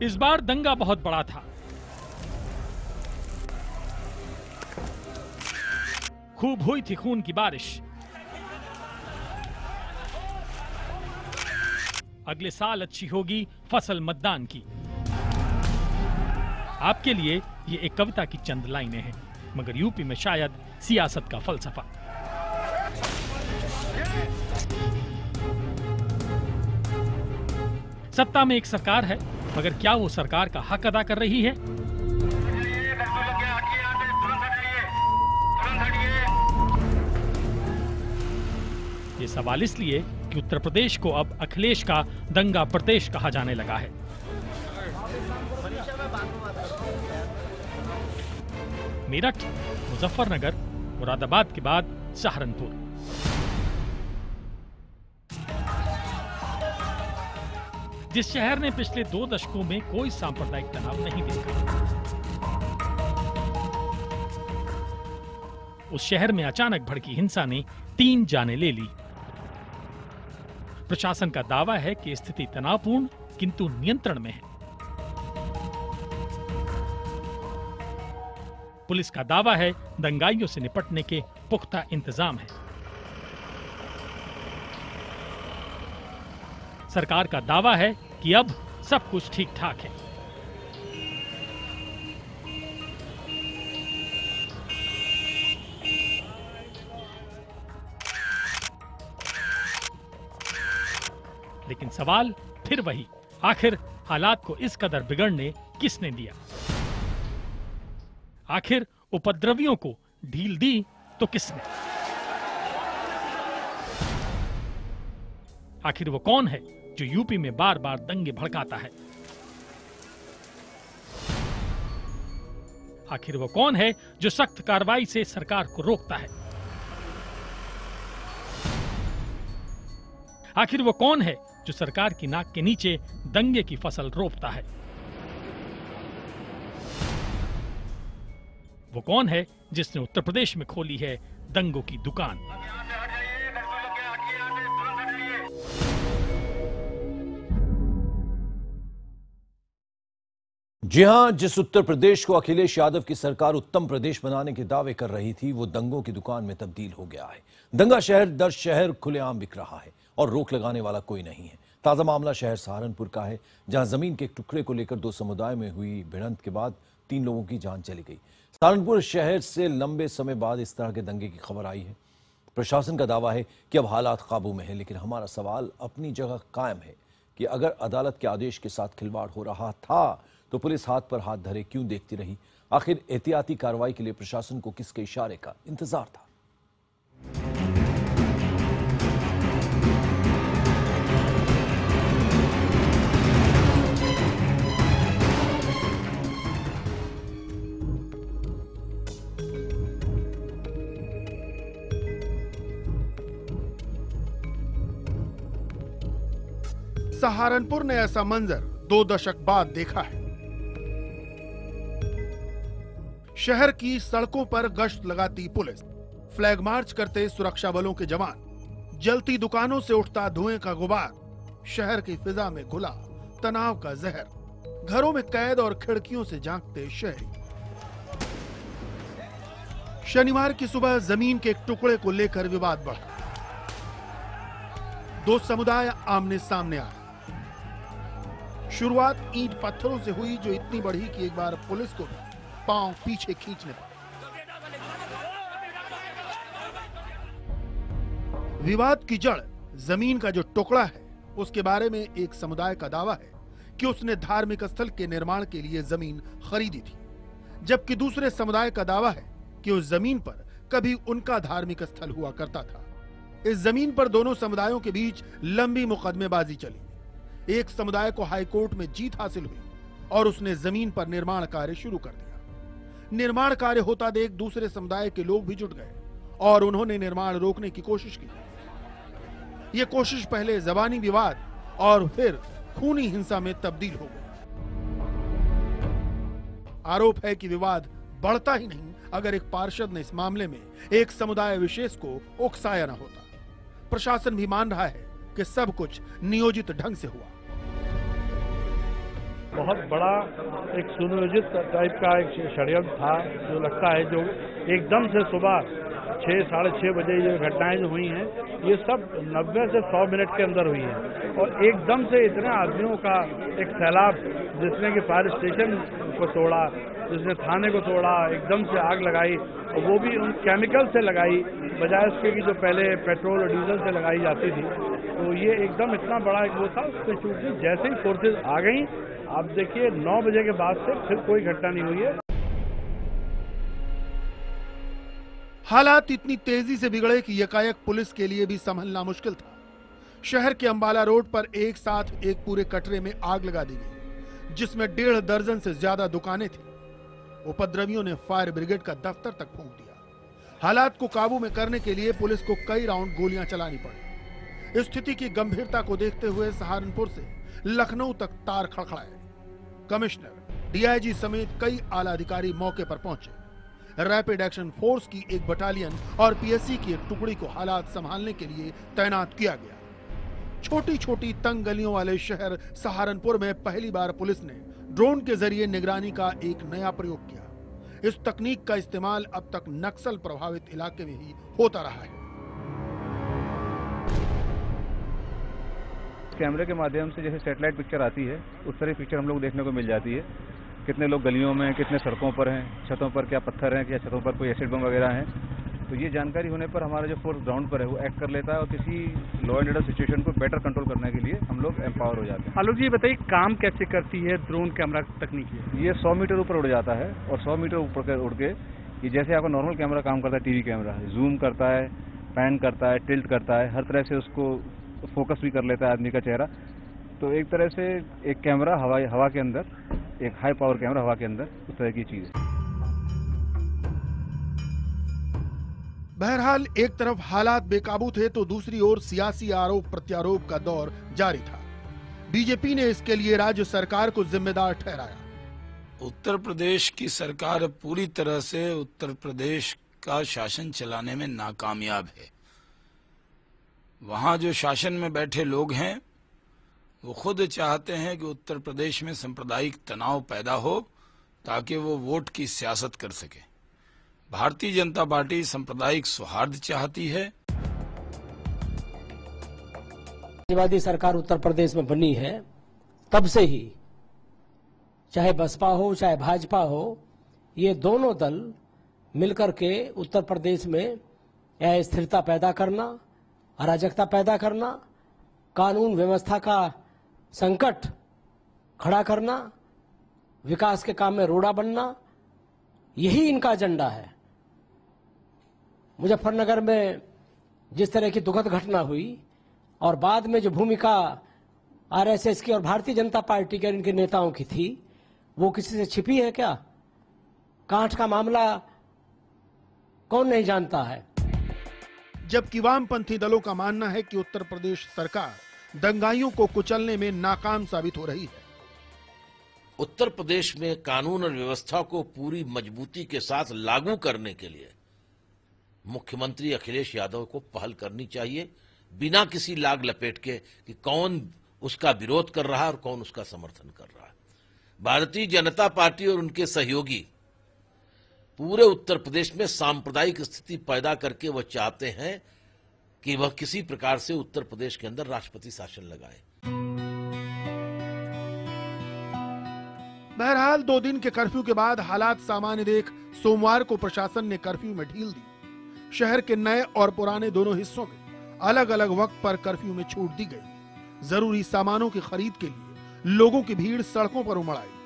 इस बार दंगा बहुत बड़ा था। खूब हुई थी खून की बारिश। अगले साल अच्छी होगी फसल मतदान की। आपके लिए ये एक कविता की चंद लाइनें हैं, मगर यूपी में शायद सियासत का फलसफा। सत्ता में एक सरकार है, मगर क्या वो सरकार का हक अदा कर रही है? ये सवाल इसलिए कि उत्तर प्रदेश को अब अखिलेश का दंगा प्रदेश कहा जाने लगा है। मेरठ, मुजफ्फरनगर, मुरादाबाद के बाद सहारनपुर। जिस शहर ने पिछले 2 दशकों में कोई सांप्रदायिक तनाव नहीं देखा, उस शहर में अचानक भड़की हिंसा ने 3 जानें ले ली। प्रशासन का दावा है कि स्थिति तनावपूर्ण किंतु नियंत्रण में है। पुलिस का दावा है दंगाइयों से निपटने के पुख्ता इंतजाम है। सरकार का दावा है कि अब सब कुछ ठीक ठाक है। लेकिन सवाल फिर वही, आखिर हालात को इस कदर बिगड़ने किसने दिया? आखिर उपद्रवियों को ढील दी तो किसने? आखिर वो कौन है जो यूपी में बार बार दंगे भड़काता है? आखिर वो कौन है जो सख्त कार्रवाई से सरकार को रोकता है? आखिर वो कौन है जो सरकार की नाक के नीचे दंगे की फसल रोपता है? वो कौन है जिसने उत्तर प्रदेश में खोली है दंगों की दुकान? जी हां, जिस उत्तर प्रदेश को अखिलेश यादव की सरकार उत्तम प्रदेश बनाने के दावे कर रही थी, वो दंगों की दुकान में तब्दील हो गया है। दंगा शहर दर शहर खुलेआम बिक रहा है और रोक लगाने वाला कोई नहीं है। ताजा मामला शहर सहारनपुर का है, जहां जमीन के एक टुकड़े को लेकर 2 समुदाय में हुई भिड़ंत के बाद 3 लोगों की जान चली गई। सहारनपुर शहर से लंबे समय बाद इस तरह के दंगे की खबर आई है। प्रशासन का दावा है कि अब हालात काबू में है, लेकिन हमारा सवाल अपनी जगह कायम है कि अगर अदालत के आदेश के साथ खिलवाड़ हो रहा था तो पुलिस हाथ पर हाथ धरे क्यों देखती रही? आखिर एहतियाती कार्रवाई के लिए प्रशासन को किसके इशारे का इंतजार था? सहारनपुर ने ऐसा मंजर 2 दशक बाद देखा है। शहर की सड़कों पर गश्त लगाती पुलिस, फ्लैग मार्च करते सुरक्षा बलों के जवान, जलती दुकानों से उठता धुएं का गुबार, शहर की फिजा में घुला तनाव का जहर, घरों में कैद और खिड़कियों से झांकते शहरी। शनिवार की सुबह जमीन के एक टुकड़े को लेकर विवाद बढ़ा। 2 समुदाय आमने सामने आए। शुरुआत ईंट पत्थरों से हुई, जो इतनी बढ़ी कि एक बार पुलिस को पांव पीछे खींचने पड़े। विवाद की जड़ जमीन का जो टुकड़ा है, उसके बारे में एक समुदाय का दावा है कि उसने धार्मिक स्थल के निर्माण के लिए जमीन खरीदी थी, जबकि दूसरे समुदाय का दावा है कि उस जमीन पर कभी उनका धार्मिक स्थल हुआ करता था। इस जमीन पर दोनों समुदायों के बीच लंबी मुकदमेबाजी चली। एक समुदाय को हाईकोर्ट में जीत हासिल हुई और उसने जमीन पर निर्माण कार्य शुरू कर दिया। निर्माण कार्य होता देख दूसरे समुदाय के लोग भी जुट गए और उन्होंने निर्माण रोकने की कोशिश की। यह कोशिश पहले जबानी विवाद और फिर खूनी हिंसा में तब्दील हो गई। आरोप है कि विवाद बढ़ता ही नहीं अगर एक पार्षद ने इस मामले में एक समुदाय विशेष को उकसाया न होता। प्रशासन भी मान रहा है कि सब कुछ नियोजित ढंग से हुआ। बहुत बड़ा एक सुनियोजित टाइप का एक षड्यंत्र था, जो लगता है जो एकदम से सुबह 6 साढ़े 6 बजे ये घटनाएं जो हुई हैं, ये सब 90 से 100 मिनट के अंदर हुई हैं और एकदम से इतने आदमियों का एक सैलाब, जिसने कि फायर स्टेशन को तोड़ा, जिसने थाने को तोड़ा, एकदम से आग लगाई और वो भी उन केमिकल से लगाई बजाय उसके कि जो पहले पेट्रोल और डीजल से लगाई जाती थी। तो ये एकदम इतना बड़ा एक वो था, उससे चूंकि जैसे ही फोर्सेज आ गई, आप देखिए 9 बजे के बाद से फिर कोई घटना नहीं हुई है। हालात इतनी तेजी से बिगड़े कि यकायक पुलिस के लिए भी संभलना मुश्किल था। शहर के अंबाला रोड पर एक साथ एक पूरे कटरे में आग लगा दी गई, जिसमें 1.5 दर्जन से ज्यादा दुकानें थी। उपद्रवियों ने फायर ब्रिगेड का दफ्तर तक फूंक दिया। हालात को काबू में करने के लिए पुलिस को कई राउंड गोलियां चलानी पड़ी। स्थिति की गंभीरता को देखते हुए सहारनपुर से लखनऊ तक तार खड़खड़ाए। कमिश्नर, डीआईजी समेत कई आला अधिकारी मौके पर पहुंचे। रैपिड एक्शन फोर्स की एक बटालियन और पीएससी की एक टुकड़ी को हालात संभालने के लिए तैनात किया गया। छोटी छोटी तंग गलियों वाले शहर सहारनपुर में पहली बार पुलिस ने ड्रोन के जरिए निगरानी का एक नया प्रयोग किया। इस तकनीक का इस्तेमाल अब तक नक्सल प्रभावित इलाके में ही होता रहा है। कैमरे के माध्यम से जैसे सैटेलाइट पिक्चर आती है, उस तरह पिक्चर हम लोग देखने को मिल जाती है। कितने लोग गलियों में, कितने सड़कों पर हैं, छतों पर क्या पत्थर हैं, क्या छतों पर कोई एसिड बम वगैरह हैं। तो ये जानकारी होने पर हमारा जो फोर्स ग्राउंड पर है वो एक्ट कर लेता है और किसी लॉ एंड ऑर्डर सिचुएशन को बेटर कंट्रोल करने के लिए हम लोग एम्पावर हो जाते हैं। आलोक जी बताइए, काम कैसे करती है ड्रोन कैमरा तकनीक? ये 100 मीटर ऊपर उड़ जाता है और 100 मीटर ऊपर उड़ के ये जैसे आपका नॉर्मल कैमरा काम करता है, टीवी कैमरा जूम करता है, पैन करता है, टिल्ट करता है, हर तरह से उसको फोकस भी कर लेता है आदमी का चेहरा। तो एक तरह से एक कैमरा हवा के अंदर, एक हाई पावर कैमरा हवा के अंदर, उस तरह की चीज है। बहरहाल एक तरफ हालात बेकाबू थे तो दूसरी ओर सियासी आरोप प्रत्यारोप का दौर जारी था। बीजेपी ने इसके लिए राज्य सरकार को जिम्मेदार ठहराया। उत्तर प्रदेश की सरकार पूरी तरह से उत्तर प्रदेश का शासन चलाने में नाकामयाब है। वहां जो शासन में बैठे लोग हैं वो खुद चाहते हैं कि उत्तर प्रदेश में सांप्रदायिक तनाव पैदा हो ताकि वो वोट की सियासत कर सके। भारतीय जनता पार्टी सांप्रदायिक सौहार्द चाहती है। समाजवादी सरकार उत्तर प्रदेश में बनी है, तब से ही चाहे बसपा हो चाहे भाजपा हो, ये दोनों दल मिलकर के उत्तर प्रदेश में अस्थिरता पैदा करना, अराजकता पैदा करना, कानून व्यवस्था का संकट खड़ा करना, विकास के काम में रोड़ा बनना, यही इनका एजेंडा है। मुजफ्फरनगर में जिस तरह की दुखद घटना हुई और बाद में जो भूमिका आरएसएस की और भारतीय जनता पार्टी के इनके नेताओं की थी, वो किसी से छिपी है क्या? कांठ का मामला कौन नहीं जानता है। जबकि वामपंथी दलों का मानना है कि उत्तर प्रदेश सरकार दंगाइयों को कुचलने में नाकाम साबित हो रही है। उत्तर प्रदेश में कानून और व्यवस्था को पूरी मजबूती के साथ लागू करने के लिए मुख्यमंत्री अखिलेश यादव को पहल करनी चाहिए, बिना किसी लाग लपेट के कि कौन उसका विरोध कर रहा है और कौन उसका समर्थन कर रहा है। भारतीय जनता पार्टी और उनके सहयोगी पूरे उत्तर प्रदेश में सांप्रदायिक स्थिति पैदा करके वह चाहते हैं कि वह किसी प्रकार से उत्तर प्रदेश के अंदर राष्ट्रपति शासन लगाए। बहरहाल 2 दिन के कर्फ्यू के बाद हालात सामान्य देख सोमवार को प्रशासन ने कर्फ्यू में ढील दी। शहर के नए और पुराने दोनों हिस्सों में अलग अलग वक्त पर कर्फ्यू में छूट दी गई। जरूरी सामानों की खरीद के लिए लोगों की भीड़ सड़कों पर उमड़ आई।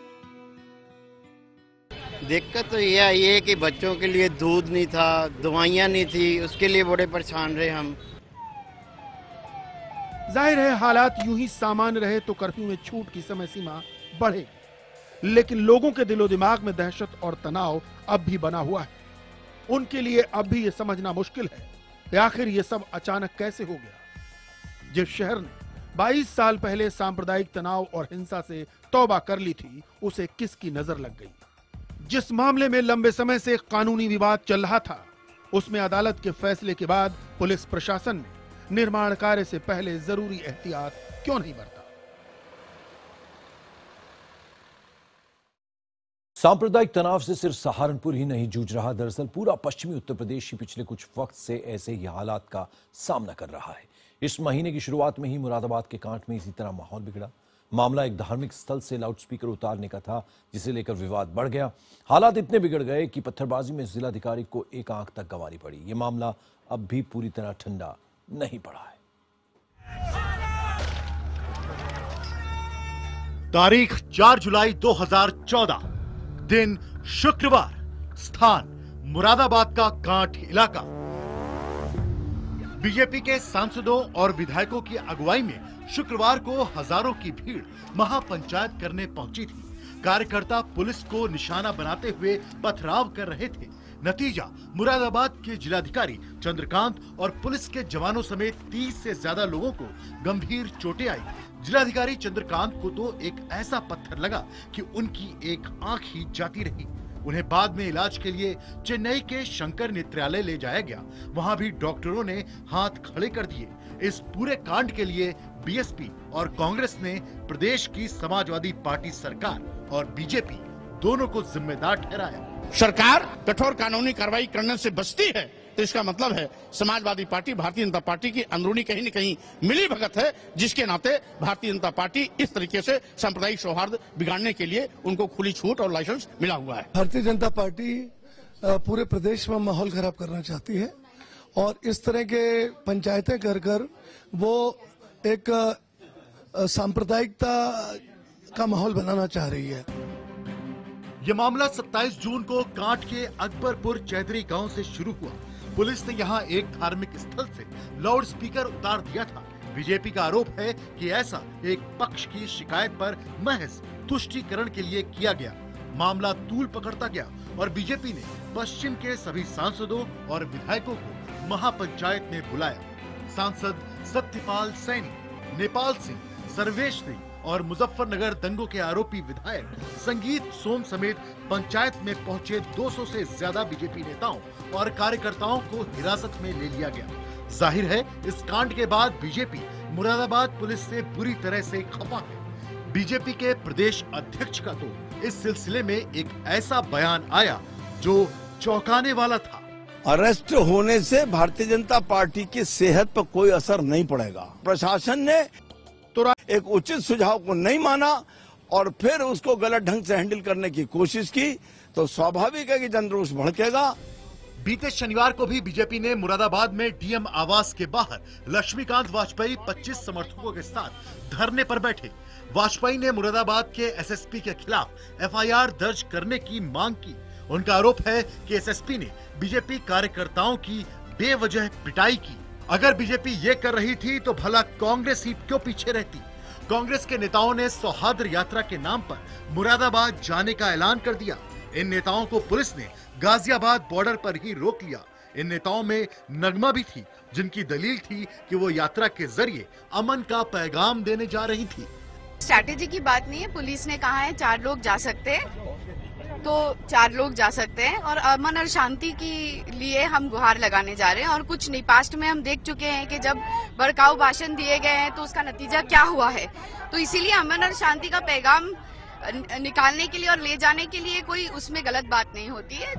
दिक्कत तो यह आई है कि बच्चों के लिए दूध नहीं था, दवाइयां नहीं थी, उसके लिए बड़े परेशान रहे हम। जाहिर है हालात यूं ही सामान्य रहे तो कर्फ्यू में छूट की समय सीमा बढ़ेगी, लेकिन लोगों के दिलो दिमाग में दहशत और तनाव अब भी बना हुआ है। उनके लिए अब भी ये समझना मुश्किल है कि आखिर ये सब अचानक कैसे हो गया। जिस शहर ने 22 साल पहले सांप्रदायिक तनाव और हिंसा से तौबा कर ली थी, उसे किसकी नजर लग गई। जिस मामले में लंबे समय से कानूनी विवाद चल रहा था, उसमें अदालत के फैसले के बाद पुलिस प्रशासन ने निर्माण कार्य से पहले जरूरी एहतियात क्यों नहीं बरता। सांप्रदायिक तनाव से सिर्फ सहारनपुर ही नहीं जूझ रहा, दरअसल पूरा पश्चिमी उत्तर प्रदेश ही पिछले कुछ वक्त से ऐसे ही हालात का सामना कर रहा है। इस महीने की शुरुआत में ही मुरादाबाद के कांट में इसी तरह माहौल बिगड़ा। मामला एक धार्मिक स्थल से लाउडस्पीकर उतारने का था, जिसे लेकर विवाद बढ़ गया। हालात इतने बिगड़ गए कि पत्थरबाजी में जिलाधिकारी को एक आंख तक गंवानी पड़ी। ये मामला अब भी पूरी तरह ठंडा नहीं पड़ा है। तारीख 4 जुलाई 2014, दिन शुक्रवार, स्थान मुरादाबाद का कांट इलाका। बीजेपी के सांसदों और विधायकों की अगुवाई में शुक्रवार को हजारों की भीड़ महापंचायत करने पहुंची थी। कार्यकर्ता पुलिस को निशाना बनाते हुए पथराव कर रहे थे। नतीजा, मुरादाबाद के जिलाधिकारी चंद्रकांत और पुलिस के जवानों समेत 30 से ज्यादा लोगों को गंभीर चोटें आई। जिलाधिकारी चंद्रकांत को तो एक ऐसा पत्थर लगा कि उनकी एक आंख ही जाती रही। उन्हें बाद में इलाज के लिए चेन्नई के शंकर नेत्रालय ले जाया गया। वहां भी डॉक्टरों ने हाथ खड़े कर दिए। इस पूरे कांड के लिए बीएसपी और कांग्रेस ने प्रदेश की समाजवादी पार्टी सरकार और बीजेपी दोनों को जिम्मेदार ठहराया। सरकार कठोर कानूनी कार्रवाई करने से बचती है तो इसका मतलब है समाजवादी पार्टी, भारतीय जनता पार्टी की अंदरूनी कहीं न कहीं मिली भगत है, जिसके नाते भारतीय जनता पार्टी इस तरीके से सांप्रदायिक सौहार्द बिगाड़ने के लिए उनको खुली छूट और लाइसेंस मिला हुआ है। भारतीय जनता पार्टी पूरे प्रदेश में माहौल खराब करना चाहती है और इस तरह के पंचायतें कर वो एक सांप्रदायिकता का माहौल बनाना चाह रही है। ये मामला 27 जून को कांट के अकबरपुर चैधरी गांव से शुरू हुआ। पुलिस ने यहां एक धार्मिक स्थल से लाउड स्पीकर उतार दिया था। बीजेपी का आरोप है कि ऐसा एक पक्ष की शिकायत पर महज तुष्टीकरण के लिए किया गया। मामला तूल पकड़ता गया और बीजेपी ने पश्चिम के सभी सांसदों और विधायकों को महापंचायत में बुलाया। सांसद सत्यपाल सैनी, नेपाल सिंह, सर्वेश सिंह और मुजफ्फरनगर दंगों के आरोपी विधायक संगीत सोम समेत पंचायत में पहुंचे 200 से ज्यादा बीजेपी नेताओं और कार्यकर्ताओं को हिरासत में ले लिया गया। जाहिर है, इस कांड के बाद बीजेपी मुरादाबाद पुलिस से बुरी तरह से खफा है। बीजेपी के प्रदेश अध्यक्ष का तो इस सिलसिले में एक ऐसा बयान आया जो चौंकाने वाला था। अरेस्ट होने से भारतीय जनता पार्टी की सेहत पर कोई असर नहीं पड़ेगा। प्रशासन ने तो एक उचित सुझाव को नहीं माना और फिर उसको गलत ढंग से हैंडल करने की कोशिश की तो स्वाभाविक है कि जनरोष भड़केगा। बीते शनिवार को भी बीजेपी ने मुरादाबाद में डीएम आवास के बाहर लक्ष्मीकांत वाजपेयी 25 समर्थकों के साथ धरने पर बैठे। वाजपेयी ने मुरादाबाद के एसएसपी के खिलाफ एफआईआर दर्ज करने की मांग की। उनका आरोप है कि एसएसपी ने बीजेपी कार्यकर्ताओं की बेवजह पिटाई की। अगर बीजेपी ये कर रही थी तो भला कांग्रेस ही क्यों पीछे रहती। कांग्रेस के नेताओं ने सौहार्द यात्रा के नाम पर मुरादाबाद जाने का ऐलान कर दिया। इन नेताओं को पुलिस ने गाजियाबाद बॉर्डर पर ही रोक लिया। इन नेताओं में नगमा भी थी, जिनकी दलील थी कि वो यात्रा के जरिए अमन का पैगाम देने जा रही थी। स्ट्रैटेजी की बात नहीं है। पुलिस ने कहा है 4 लोग जा सकते हैं तो 4 लोग जा सकते हैं और अमन और शांति के लिए हम गुहार लगाने जा रहे हैं और कुछ नहीं। पास्ट में हम देख चुके हैं कि जब भड़काऊ भाषण दिए गए हैं तो उसका नतीजा क्या हुआ है। तो इसीलिए अमन और शांति का पैगाम निकालने के लिए और ले जाने के लिए कोई उसमें गलत बात नहीं होती है।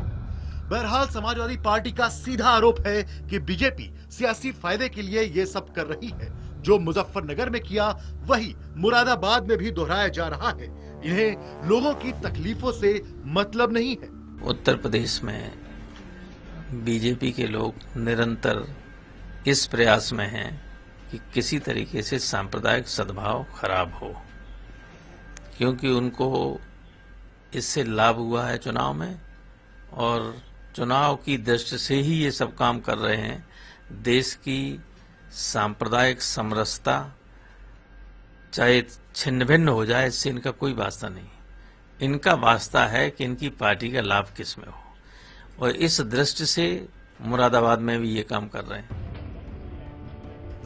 बहरहाल समाजवादी पार्टी का सीधा आरोप है कि बीजेपी सियासी फायदे के लिए ये सब कर रही है। जो मुजफ्फरनगर में किया वही मुरादाबाद में भी दोहराया जा रहा है। इन्हें लोगों की तकलीफों से मतलब नहीं है। उत्तर प्रदेश में बीजेपी के लोग निरंतर इस प्रयास में हैं कि किसी तरीके से सांप्रदायिक सद्भाव खराब हो, क्योंकि उनको इससे लाभ हुआ है चुनाव में और चुनाव की दृष्टि से ही ये सब काम कर रहे हैं। देश की सांप्रदायिक समरसता चाहे छिन्न भिन्न हो जाए, इससे इनका कोई वास्ता नहीं। इनका वास्ता है कि इनकी पार्टी का लाभ किस में हो, और इस दृष्टि से मुरादाबाद में भी ये काम कर रहे हैं।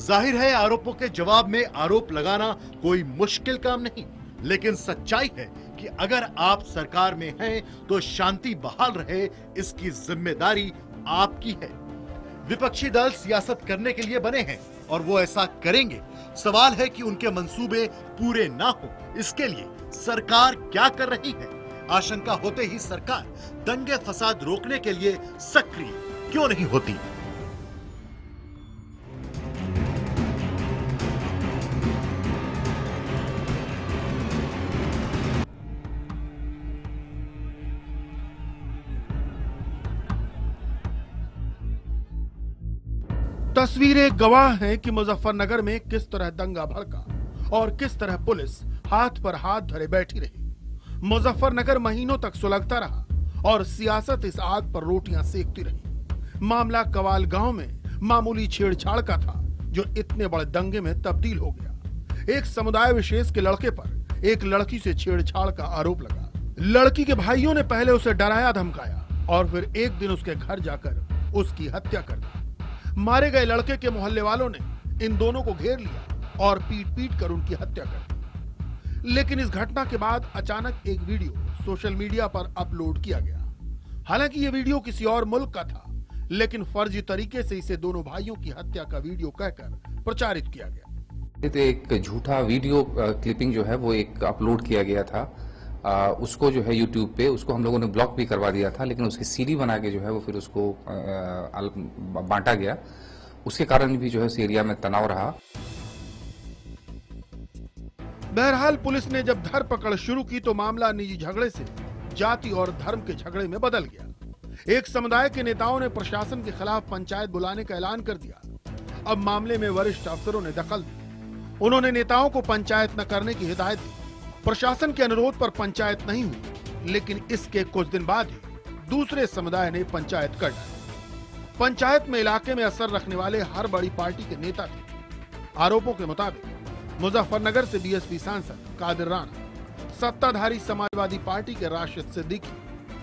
जाहिर है, आरोपों के जवाब में आरोप लगाना कोई मुश्किल काम नहीं, लेकिन सच्चाई है कि अगर आप सरकार में हैं तो शांति बहाल रहे, इसकी जिम्मेदारी आपकी है। विपक्षी दल सियासत करने के लिए बने हैं और वो ऐसा करेंगे। सवाल है कि उनके मंसूबे पूरे ना हो, इसके लिए सरकार क्या कर रही है। आशंका होते ही सरकार दंगे फसाद रोकने के लिए सक्रिय क्यों नहीं होती? तस्वीरें गवाह हैं कि मुजफ्फरनगर में किस तरह दंगा भड़का और किस तरह पुलिस हाथ पर हाथ धरे बैठी रही। मुजफ्फरनगर महीनों तक सुलगता रहा और सियासत इस आग पर रोटियां सेकती रही। मामला कवाल गांव में मामूली छेड़छाड़ का था जो इतने बड़े दंगे में तब्दील हो गया। एक समुदाय विशेष के लड़के पर एक लड़की से छेड़छाड़ का आरोप लगा। लड़की के भाइयों ने पहले उसे डराया धमकाया और फिर एक दिन उसके घर जाकर उसकी हत्या कर दी। मारे गए लड़के के मोहल्ले वालों ने इन दोनों को घेर लिया और पीट पीट कर उनकी हत्या कर दी। लेकिन इस घटना के बाद अचानक एक वीडियो सोशल मीडिया पर अपलोड किया गया। हालांकि यह वीडियो किसी और मुल्क का था, लेकिन फर्जी तरीके से इसे दोनों भाइयों की हत्या का वीडियो कहकर प्रचारित किया गया। तो एक झूठा वीडियो क्लिपिंग जो है वो एक अपलोड किया गया था। उसको जो है यूट्यूब पे उसको हम लोगों ने ब्लॉक भी करवा दिया था, लेकिन उसकी सीडी बना के जो है वो फिर उसको बांटा गया। उसके कारण भी जो है उस एरिया में तनाव रहा। बहरहाल पुलिस ने जब धरपकड़ शुरू की तो मामला निजी झगड़े से जाति और धर्म के झगड़े में बदल गया। एक समुदाय के नेताओं ने प्रशासन के खिलाफ पंचायत बुलाने का ऐलान कर दिया। अब मामले में वरिष्ठ अफसरों ने दखल दी। उन्होंने नेताओं को पंचायत न करने की हिदायत दी। प्रशासन के अनुरोध पर पंचायत नहीं हुई, लेकिन इसके कुछ दिन बाद ही दूसरे समुदाय ने पंचायत कर डाली। पंचायत में इलाके में असर रखने वाले हर बड़ी पार्टी के नेता थे। आरोपों के मुताबिक मुजफ्फरनगर से बीएसपी सांसद कादिर राणा, सत्ताधारी समाजवादी पार्टी के राशिद सिद्दीकी,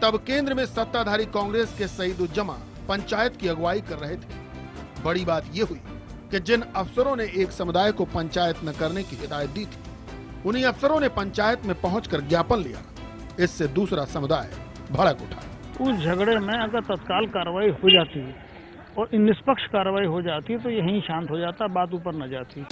तब केंद्र में सत्ताधारी कांग्रेस के सईदुज्जमा पंचायत की अगुवाई कर रहे थे। बड़ी बात यह हुई कि जिन अफसरों ने एक समुदाय को पंचायत न करने की हिदायत दी थी, उन्हीं अफसरों ने पंचायत में पहुंचकर ज्ञापन लिया। इससे दूसरा समुदाय भड़क उठा। उस झगड़े में अगर तत्काल कार्रवाई हो जाती और निष्पक्ष कार्रवाई हो जाती तो यहीं शांत हो जाता, बात ऊपर न जाती।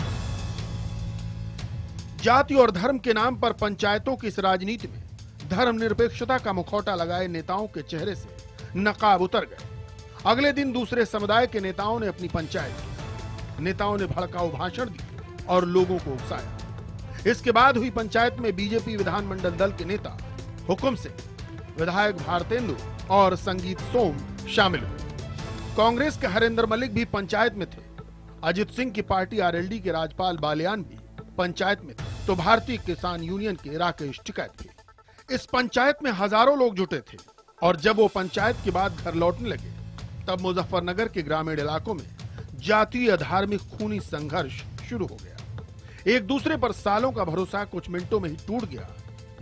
जाति और धर्म के नाम पर पंचायतों की इस राजनीति में धर्मनिरपेक्षता का मुखौटा लगाए नेताओं के चेहरे से नकाब उतर गए। अगले दिन दूसरे समुदाय के नेताओं ने अपनी पंचायत की। नेताओं ने भड़काऊ भाषण दिए और लोगों को उकसाया। इसके बाद हुई पंचायत में बीजेपी विधानमंडल दल के नेता हुकुम सिंह, विधायक भारतेंदु और संगीत सोम शामिल हुए। कांग्रेस के हरेंद्र मलिक भी पंचायत में थे। अजित सिंह की पार्टी आरएलडी के राजपाल बालियान भी पंचायत में थे, तो भारतीय किसान यूनियन के राकेश टिकैत थे। इस पंचायत में हजारों लोग जुटे थे और जब वो पंचायत के बाद घर लौटने लगे, तब मुजफ्फरनगर के ग्रामीण इलाकों में जातीय धार्मिक खूनी संघर्ष शुरू हो गया। एक दूसरे पर सालों का भरोसा कुछ मिनटों में ही टूट गया।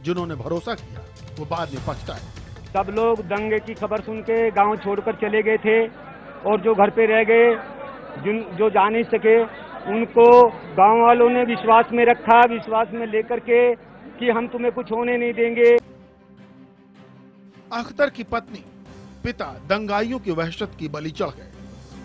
जिन्होंने भरोसा किया वो बाद में पछताए। सब लोग दंगे की खबर सुन के गाँव छोड़कर चले गए थे और जो घर पे रह गए, जो जा नहीं सके, उनको गांव वालों ने विश्वास में रखा, विश्वास में लेकर के कि हम तुम्हें कुछ होने नहीं देंगे। अख्तर की पत्नी, पिता दंगाइयों की वहशत की बलि चढ़ गए,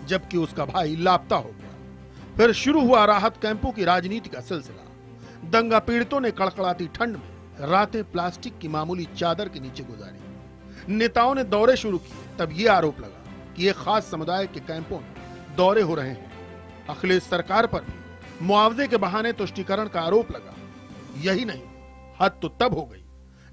जबकि उसका भाई लापता हो गया। फिर शुरू हुआ राहत कैंपों की राजनीति का सिलसिला। दंगा पीड़ितों ने कड़कड़ाती ठंड में रातें प्लास्टिक की मामूली चादर के नीचे गुजारी। नेताओं ने दौरे शुरू किए, तब ये आरोप लगा कि एक खास समुदाय के कैंपों में दौरे हो रहे हैं। अखिलेश सरकार पर भी मुआवजे के बहाने तुष्टीकरण का आरोप लगा। यही नहीं, हद तो तब हो गई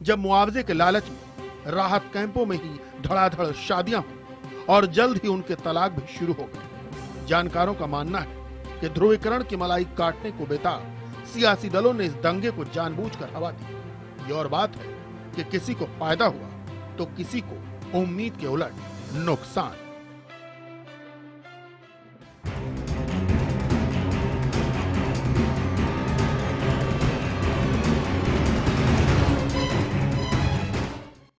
जब मुआवजे के लालच में राहत कैंपों में ही धड़ाधड़ शादियां हुई और जल्द ही उनके तलाक भी शुरू हो गए। जानकारों का मानना है कि ध्रुवीकरण की मलाई काटने को बेताब सियासी दलों ने इस दंगे को जानबूझकर हवा दी। ये और बात है कि किसी को फायदा हुआ तो किसी को उम्मीद के उलट नुकसान।